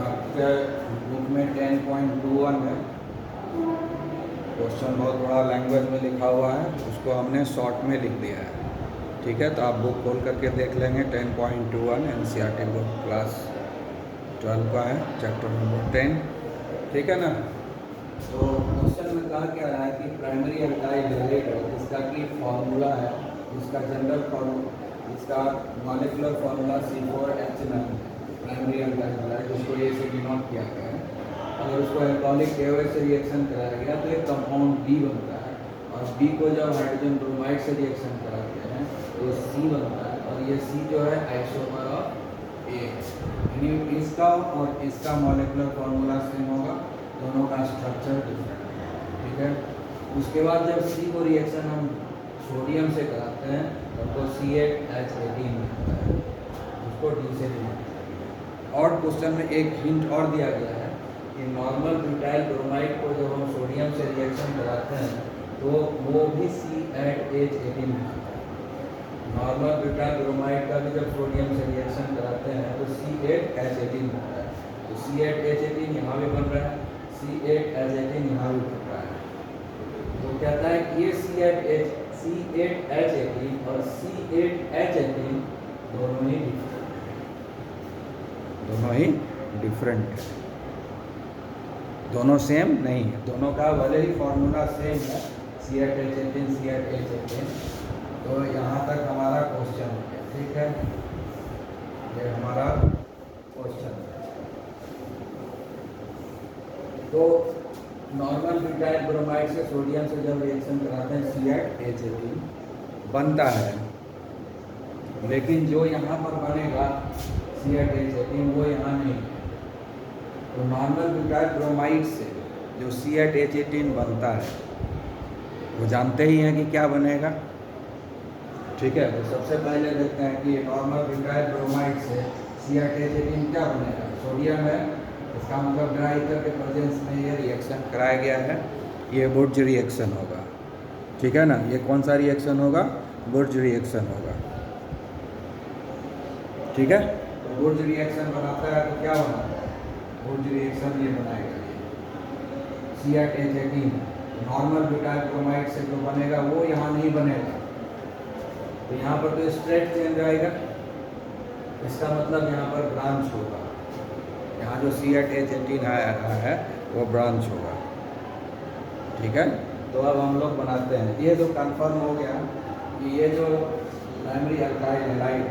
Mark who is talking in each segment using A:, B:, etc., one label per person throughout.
A: आपके बुक में 10.21 है। क्वेश्चन बहुत बड़ा लैंग्वेज में लिखा हुआ है, उसको हमने शॉर्ट में लिख दिया है। ठीक है, तो आप बुक खोल करके देख लेंगे। 10.21 NCERT बुक क्लास 12 का है, चैप्टर नंबर 10। ठीक है ना। तो क्वेश्चन में कहा क्या रहा है कि प्राइमरी अल्काइल हैलाइड है, इसका की फॉर्मूला है, इसका जनरल फॉर्मूला, इसका molecular formula C4H9 primary alkyl halide, उसको ए से डिनोट किया गया है। अगर उसको एल्कोहलिक KOH से रिएक्शन कराया गया तो एक कंपाउंड B बनता है, और B को जब हाइड्रोजन ब्रोमाइड से रिएक्शन कराते हैं तो C बनता है, और ये C जो है आइसोमर ऑफ A। यानी इसका और इसका मॉलिक्यूलर फॉर्मूला सेम होगा, दोनों का स्ट्रक्चर डिफरेंट है। ठीक है। उसके बाद जब C को रिएक्शन हम सोडियम से कराते हैं तब तो C8H18 मिलता है, उसको D से डिनोट। और क्वेश्चन में एक हिंट और दिया गया है कि नॉर्मल ब्यूटाइल ब्रोमाइड को जब हम सोडियम से रिएक्शन कराते हैं तो वो भी C8H18 मिलता है। नॉर्मल ब्यूटाइल ब्रोमाइड का भी जब सोडियम से रिएक्शन कराते हैं तो C8H18 मिलता है। तो C8H18 यहाँ भी बन रहा है, C8H18 यहाँ भी बन रहा है। तो कहता है कि ये C8H18 और C8H18 दोनों ही डिफरेंट है, दोनों सेम नहीं है। दोनों का भले ही फॉर्मूला सेम है, C8H18। तो यहाँ तक हमारा क्वेश्चन हो गया। ठीक है, ये हमारा क्वेश्चन है। तो नॉर्मल ब्यूटाइल ब्रोमाइड से सोडियम से जब रिएक्शन कराते हैं C8H18 बनता है, लेकिन जो यहाँ पर बनेगा C8H18 वो यहाँ नहीं है। तो नॉर्मल ब्यूटाइल ब्रोमाइड से जो C8H18 बनता है वो जानते ही हैं कि क्या बनेगा। ठीक है, तो सबसे पहले देखते हैं कि नॉर्मल ब्यूटाइल ब्रोमाइड से C8H18 क्या बनेगा। सोडियम है, इसका मतलब ड्राई ईथर के प्रेजेंस में ये रिएक्शन कराया गया है, ये बुर्ज रिएक्शन होगा। ठीक है ना, ये कौन सा रिएक्शन होगा, बुर्ज रिएक्शन होगा। ठीक है, तो बुर्ज रिएक्शन बनाता है तो क्या बनाता है, बुर्ज रिएक्शन ये बनाएगा C8H18। नॉर्मल ब्यूटाइल ब्रोमाइड से जो बनेगा वो यहाँ नहीं बनेगा, तो यहाँ पर तो स्ट्रेट चेंज आएगा, इसका मतलब यहाँ पर ब्रांच होगा। यहाँ जो C8H18 आ रहा है वो ब्रांच होगा। ठीक है, तो अब हम लोग बनाते हैं। ये जो कंफर्म हो गया कि ये जो प्राइमरी अल्काइल हैलाइड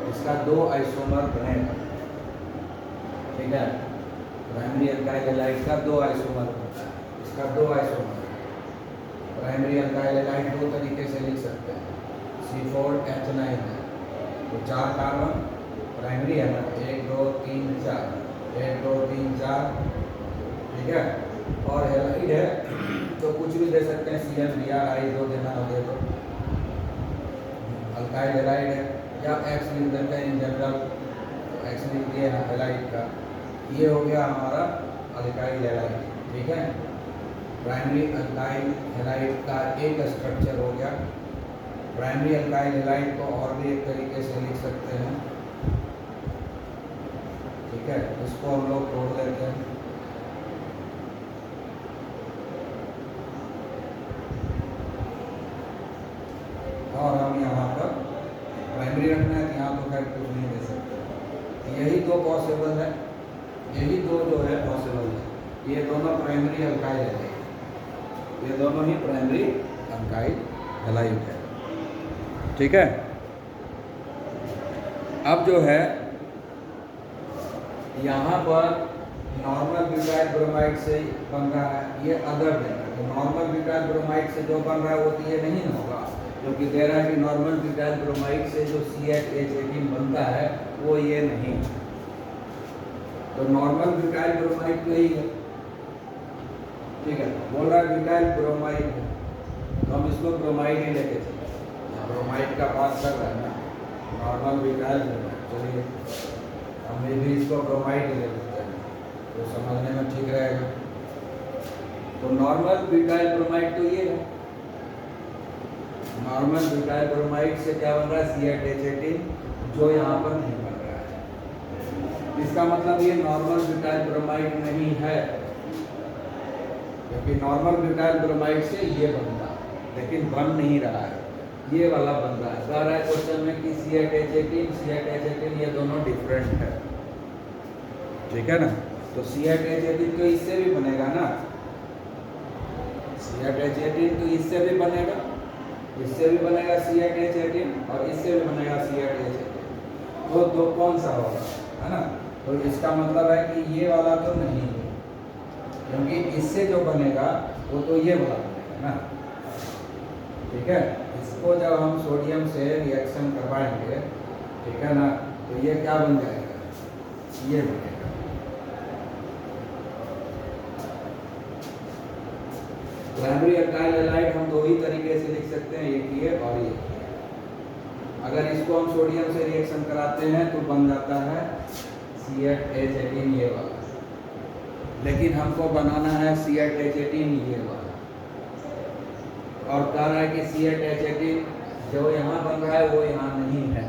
A: इसका 2 आइसोमर बनेगा। ठीक है, प्राइमरी अल्काइल हैलाइड का 2 आइसोमर होता है, इसका 2 आइसोमर। प्राइमरी अल्काइल हैलाइड 2 तरीके से लिख सकते हैं, C4H9 है तो 4 कार्बन प्राइमरी है ना, 1 2 3 4, 1 2 3 4। ठीक है, और हैलाइड है तो कुछ भी दे सकते हैं, CN Br देना हो दे दो। अल्काइल हैलाइड है या X लिख देते हैं इन जनरल, तो X लिख दिए ना हैलाइड का। ये हो गया हमारा अल्काइल हैलाइड। ठीक है, प्राइमरी अल्काइल हैलाइड का एक स्ट्रक्चर हो गया। प्राइमरी अल्काइल हैलाइड को और भी एक तरीके से लिख सकते हैं। ठीक है, इसको हम लोग तोड़ लेते हैं। और हम यहाँ पर प्राइमरी रखना है, यहाँ तो खैर कुछ नहीं दे सकते। यही 2 पॉसिबल है, यही 2 जो है पॉसिबल है। ये दोनों प्राइमरी अल्काइल हैलाइड, ये दोनों ही प्राइमरी अल्काइल हैलाइड है। ठीक है, अब जो है यहाँ पर नॉर्मल ब्यूटाइल ब्रोमाइड से बन रहा है, ये अदर है। तो नॉर्मल ब्यूटाइल ब्रोमाइड से जो बन रहा है वो तो ये नहीं ना होगा, क्योंकि दे रहा है कि नॉर्मल ब्यूटाइल ब्रोमाइड से जो C8H18 बनता है वो ये नहीं। तो नॉर्मल ब्यूटाइल ब्रोमाइड तो यही है। ठीक है, बोल रहा है ब्यूटाइल ब्रोमाइड है तो हम इसको ब्रोमाइड ही लेके चलें, ब्रोमाइड का बात कर रहा है ना, नॉर्मल ब्यूटाइल ब्रोमाइड। चलिए हम भी इसको ब्रोमाइड ही ले लेते हैं तो समझने में ठीक रहेगा। तो नॉर्मल ब्यूटाइल ब्रोमाइड तो ये है, नॉर्मल ब्यूटाइल ब्रोमाइड से क्या बन रहा है C8H18, जो यहाँ पर नहीं बन रहा है। इसका मतलब ये नॉर्मल ब्यूटाइल ब्रोमाइड नहीं है, क्योंकि नॉर्मल ब्यूटाइल ब्रोमाइड से ये बनता, लेकिन बन नहीं रहा है, ये वाला बन रहा है। कह रहा है क्वेश्चन में कि C8H18 C8H18 ये दोनों डिफरेंट है, ठीक है ना। तो C8H18 तो इससे भी बनेगा ना, C8H18 तो इससे भी बनेगा, इससे भी बनेगा C8H18 और इससे भी बनेगा C8H18, तो दो कौन सा होगा, है ना। तो इसका मतलब है कि ये वाला तो नहीं है, क्योंकि इससे जो बनेगा वो तो ये वाला बनेगा ना, ठीक है। इसको जब हम सोडियम से रिएक्शन करवाएंगे, ठीक है ना, तो ये क्या बन जाएगा, ये बनेगा। प्राइमरी अल्काइल हैलाइड हम दो ही तरीके से लिख सकते हैं, एक ये और ये। अगर इसको हम सोडियम से रिएक्शन कराते हैं तो बन जाता है C8H18 ये वाला, लेकिन हमको बनाना है C8H18 ये वाला, और कह रहा है कि C8H18 जो यहाँ बन रहा है वो यहाँ नहीं है।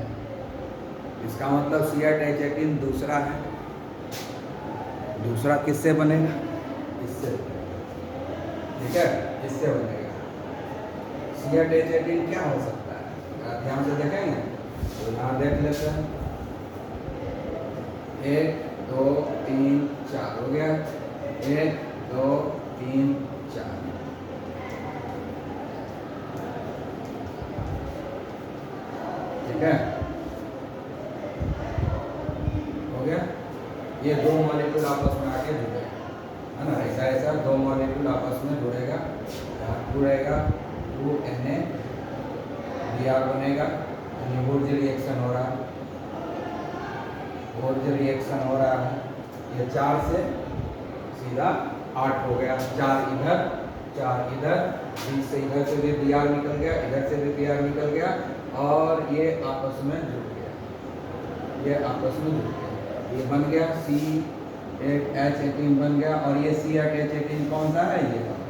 A: इसका मतलब C8H18 दूसरा है, दूसरा किससे बनेगा, इससे, ठीक है, इससे बनेगा। C8H18 क्या हो सकता है, ध्यान से देखेंगे तो यहाँ देख लेते हैं, 1 2 3 4 हो गया, 1 2 3 4, ठीक है, हो गया। ये दो मॉलिक्यूल आपस में आके जुड़ेगा, है ना, ऐसा ऐसा दो मॉलिक्यूल आपस में जुड़ेगा, जुड़ेगा 2Na Br बनेगा, यानी वुड्स रिएक्शन हो रहा है, वुड्स रिएक्शन हो रहा है। ये 4 से सीधा 8 हो गया, 4 इधर 4 इधर, बीच से इधर से भी Br निकल गया, इधर से भी Br निकल गया, और ये आपस में जुड़ गया, ये आपस में जुड़ गया, ये बन गया C8H18 बन गया। और ये C8H18 कौन सा है, ये वाला,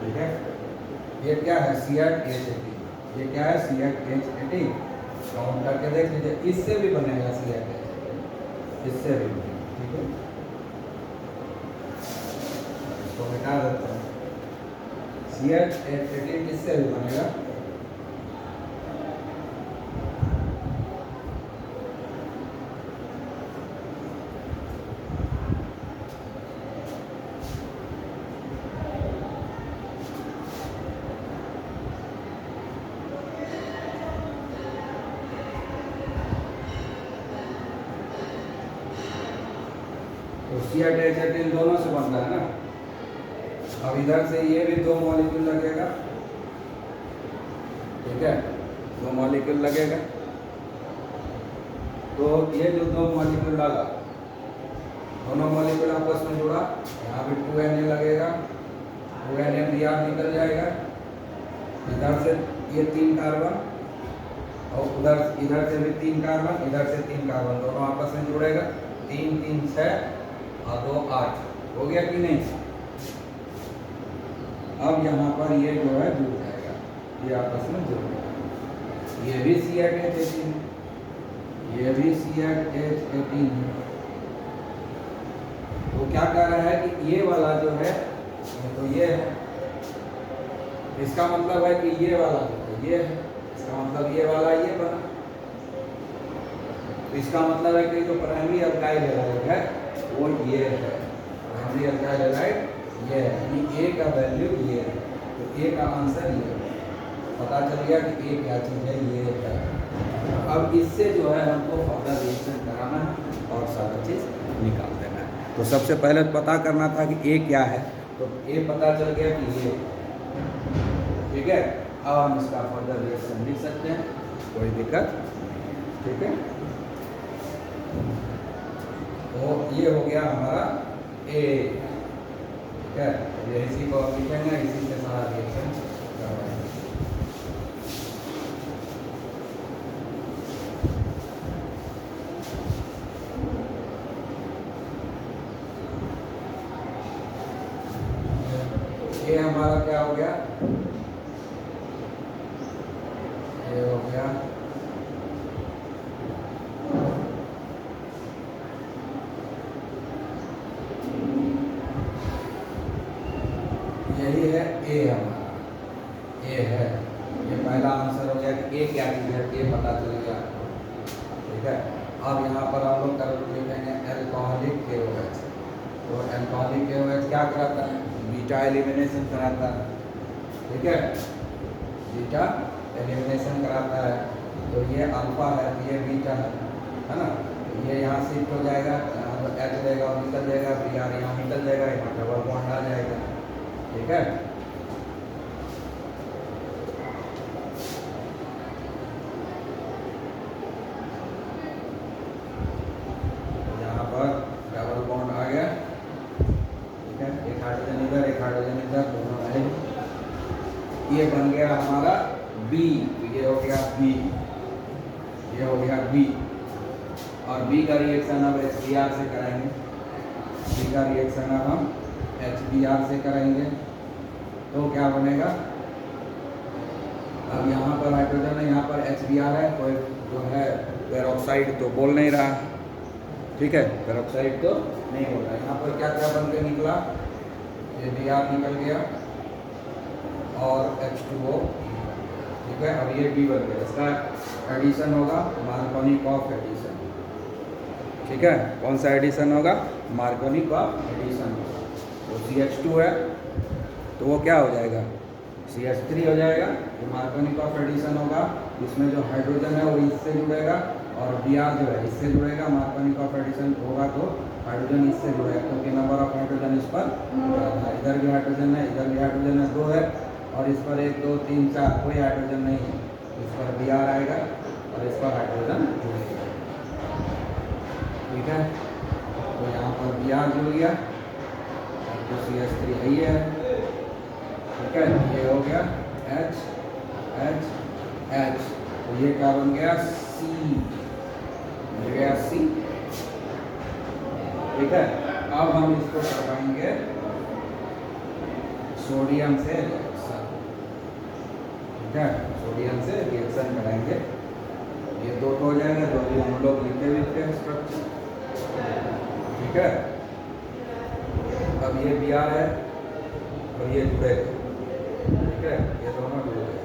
A: ठीक है। ये क्या है, C8H18, ये क्या है, C8H18, काउंट करके देख लीजिए, इससे भी बनेगा C8H18, इससे भी बनेगा, ठीक है। इसको मिटा देते हैं, C8H18 किससे भी बनेगा, तो C8H18 दोनों से बनता है ना। अब इधर से ये भी दो मॉलिक्यूल लगेगा, ठीक है, दो मॉलिक्यूल लगेगा, तो ये जो दो मॉलिक्यूल लगा, दोनों मॉलिक्यूल आपस में जुड़ा, यहाँ भी 2Na लगेगा, 2Na Br निकल जाएगा, इधर से ये 3 कार्बन, और उधर इधर से भी 3 कार्बन, इधर से 3 कार्बन, दोनों आपस में जुड़ेगा, 3 3 6 और 2 8 हो गया कि नहीं। अब यहाँ पर ये जो है जुड़ जाएगा, ये आपस में जुड़ जाएगा, ये भी C8H18, ये भी C8H18 है। तो क्या कह रहा है कि ये वाला जो है तो ये है, इसका मतलब है कि ये वाला जो है ये है, इसका मतलब ये वाला ये बना, तो इसका मतलब है कि जो प्राइमरी अल्काइल हैलाइड है वो ये है, प्राइमरी अल्काइल हैलाइड ये है, यानी A का वैल्यू ये है, तो A का आंसर ये है। पता चल गया कि A क्या चीज़ है, ये है। अब इससे जो है हमको फर्दर रिएक्शन कराना है और सारा चीज़ निकाल देना है। तो सबसे पहले पता करना था कि A क्या है, तो A पता चल गया कि ये, ठीक है। अब हम इसका फर्दर रिएक्शन लिख सकते हैं, कोई दिक्कत नहीं, ठीक है। तो ये हो गया हमारा A, ठीक है। ये इसी को लिखेंगे, इसी से सारा रिएक्शन करवाएंगे। ये हमारा क्या हो गया, ये हो गया यही है ए हमारा, ए है। ये पहला आंसर हो गया कि ए क्या चीज़ है, ए पता चल गया। ठीक है, अब यहाँ पर हम लोग कर लिखेंगे एल्कोहलिक KOH। तो एल्कोहलिक KOH क्या कराता है, बीटा एलिमिनेशन कराता है। ठीक है, बीटा एलिमिनेशन कराता है। तो ये अल्फा है, ये बीटा है ना। ये यहाँ शिफ्ट हो जाएगा, यहाँ पर H रहेगा और निकल जाएगा, Br यहाँ निकल जाएगा, यहाँ डबल बॉन्ड आ जाएगा। ठीक है, यहाँ पर डबल बॉन्ड आ गया। ठीक है, एक हाइड्रोजन इधर, एक हाइड्रोजन इधर, दोनों है। ये बन गया हमारा B, ये हो गया B, ये हो गया B। और B का रिएक्शन अब HBr से कराएंगे। B का रिएक्शन अब हम HBr से कराएंगे। तो क्या बनेगा, अब यहाँ पर हाइड्रोजन है, यहाँ पर HBr है, कोई जो है पेरोक्साइड तो बोल नहीं रहा। ठीक है, पेरोक्साइड तो नहीं बोल रहा। यहाँ पर क्या क्या बन के निकला, ये Br निकल गया और H2O। ठीक है, अब ये B बन गया, इसका एडिशन होगा मार्कोनिकॉफ एडिशन। ठीक है, कौन सा एडिशन होगा, मार्कोनिकॉफ एडिशन होगा। तो CH2 है तो वो क्या हो जाएगा, CH3 हो जाएगा। तो मार्कोनिकॉफ एडिशन होगा, इसमें जो हाइड्रोजन है वो इससे जुड़ेगा और Br जो है इससे जुड़ेगा। मार्कोनिकॉफ एडिशन होगा तो हाइड्रोजन इससे जुड़ेगा, क्योंकि नंबर ऑफ हाइड्रोजन इस पर इधर भी हाइड्रोजन है, इधर भी हाइड्रोजन है, 2 है, और इस पर 1 2 3 4 कोई हाइड्रोजन नहीं है। इस पर Br आएगा और इस पर हाइड्रोजन जुड़ेगा। ठीक है, तो यहाँ पर Br जुड़ गया, तो CH3 है ही है। ठीक है, ये हो गया H H H। तो ये क्या बन गया, C, मिल गया C। ठीक है, अब हम इसको करवाएंगे सोडियम से रिएक्शन। ठीक है, सोडियम से रिएक्शन कराएंगे। ये 2 हो जाएगा, जो भी हम लोग लिखे हुए थे स्ट्रक्चर। ठीक है, अब ये Br है और ये जुड़ेगा। ठीक है, ये दोनों जुड़ेगा।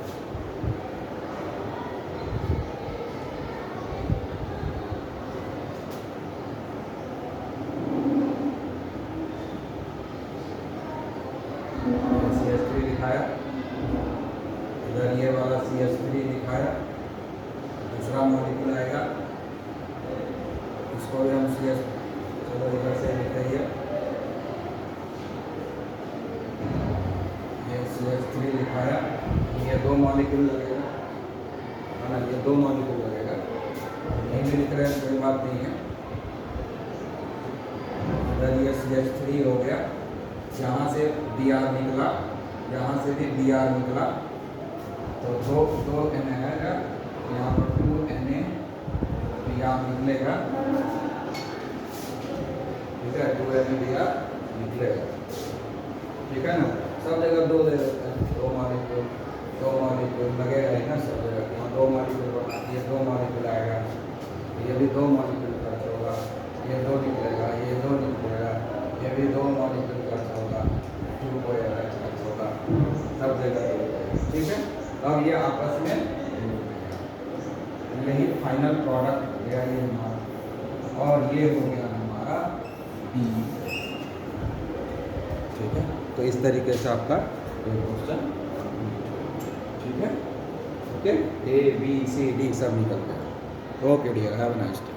A: CH3 दिखाया, इधर ये वाला CH3 दिखाया, दूसरा मॉलिक्यूल आएगा, इसको भी हम चलो इधर से लिखिए। ये CH3 दिखाया, ये 2 मॉलिक्यूल लगेगा, है ना, ये 2 मॉलिक्यूल लगेगा। नहीं भी लिख रहे हैं कोई बात नहीं है। इधर ये CH3 हो गया, यहाँ से Br निकला, यहाँ से भी Br निकला, तो 2 Na है, यहाँ पर 2 Na Br निकलेगा। ठीक है, 2 Na Br निकलेगा। ठीक है ना, सब जगह 2 दे देते हैं, 2 मॉलिक्यूल लगेगा ही ना सब जगह। यहाँ 2 मॉलिक्यूल बना, ये 2 मॉलिक्यूल आएगा, ये भी 2 मॉलिक्यूल खर्च होगा, ये 2 निकलेगा, ये 2 निकलेगा, ये भी 2 मॉलिक्यूल खर्च होगा, 2 को खर्च होगा, सब जगह। ठीक है, अब ये आपस में यही फाइनल प्रोडक्ट हो गया ये हमारा, और ये हो गया हमारा B। ठीक है, तो इस तरीके से आपका ये क्वेश्चन। ठीक है, okay, A B C D सब निकल गया। Okay dear, have a nice day.